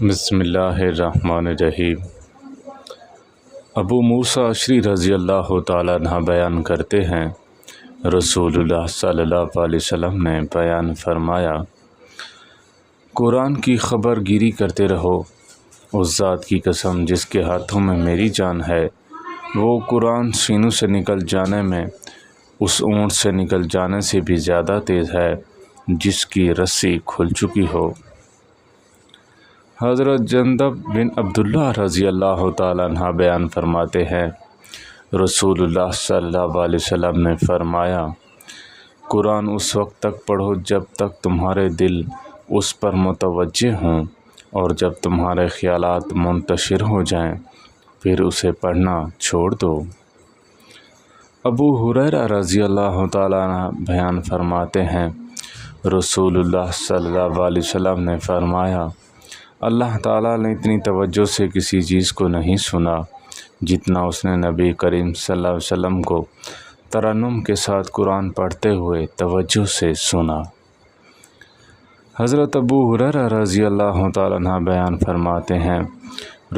بسم اللہ الرحمن الرحیم۔ ابو موسیٰ اشعری رضی اللہ تعالیٰ عنہ بیان کرتے ہیں، رسول اللہ صلی اللہ علیہ وسلم نے بیان فرمایا، قرآن کی خبر گیری کرتے رہو۔ اس ذات کی قسم جس کے ہاتھوں میں میری جان ہے، وہ قرآن سینوں سے نکل جانے میں اس اونٹ سے نکل جانے سے بھی زیادہ تیز ہے جس کی رسی کھل چکی ہو۔ حضرت جندب بن عبداللہ رضی اللہ تعالیٰ عنہ بیان فرماتے ہیں، رسول اللہ صلی اللہ علیہ وسلم نے فرمایا، قرآن اس وقت تک پڑھو جب تک تمہارے دل اس پر متوجہ ہوں، اور جب تمہارے خیالات منتشر ہو جائیں پھر اسے پڑھنا چھوڑ دو۔ ابو ہریرہ رضی اللہ تعالیٰ عنہ بیان فرماتے ہیں، رسول اللہ صلی اللہ علیہ وسلم نے فرمایا، اللہ تعالیٰ نے اتنی توجہ سے کسی چیز کو نہیں سنا جتنا اس نے نبی کریم صلی اللہ علیہ وسلم کو ترنم کے ساتھ قرآن پڑھتے ہوئے توجہ سے سنا۔ حضرت ابو ہریرہ رضی اللہ تعالیٰ عنہ بیان فرماتے ہیں،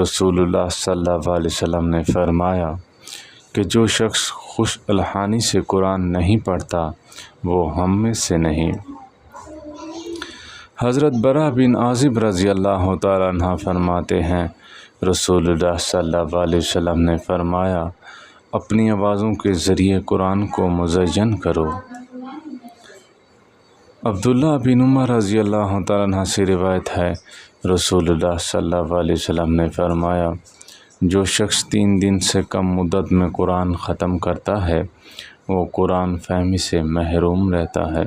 رسول اللہ صلی اللہ علیہ وسلم نے فرمایا کہ جو شخص خوش الحانی سے قرآن نہیں پڑھتا وہ ہم میں سے نہیں۔ حضرت براء بن عازب رضی اللہ تعالیٰ عنہ فرماتے ہیں، رسول اللہ صلی اللہ علیہ وسلم نے فرمایا، اپنی آوازوں کے ذریعے قرآن کو مزین کرو۔ عبداللہ بن عمر رضی اللہ تعالیٰ عنہ سے روایت ہے، رسول اللہ صلی اللہ علیہ وسلم نے فرمایا، جو شخص 3 دن سے کم مدت میں قرآن ختم کرتا ہے وہ قرآن فہمی سے محروم رہتا ہے۔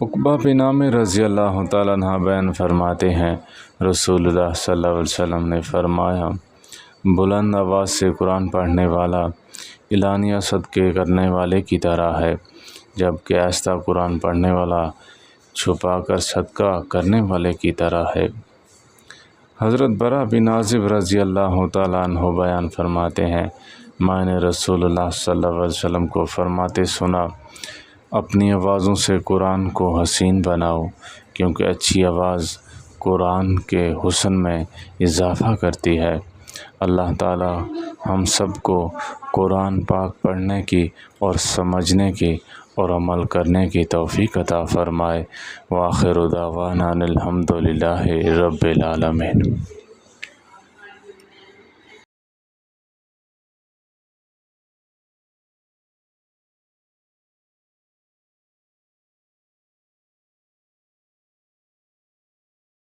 عقبہ بن عامر رضی اللہ تعالیٰ عنہ بیان فرماتے ہیں، رسول اللہ صلی اللہ علیہ وسلم نے فرمایا، بلند آواز سے قرآن پڑھنے والا اعلانیہ صدقے کرنے والے کی طرح ہے، جبکہ آہستہ قرآن پڑھنے والا چھپا کر صدقہ کرنے والے کی طرح ہے۔ حضرت براء بن عازب رضی اللہ تعالیٰ عنہ بیان فرماتے ہیں، میں نے رسول اللہ صلی اللہ علیہ وسلم کو فرماتے سنا، اپنی آوازوں سے قرآن کو حسین بناؤ، کیونکہ اچھی آواز قرآن کے حسن میں اضافہ کرتی ہے۔ اللہ تعالی ہم سب کو قرآن پاک پڑھنے کی اور سمجھنے کی اور عمل کرنے کی توفیق عطا فرمائے۔ وآخر دعوانا الحمد للہ رب العالمین۔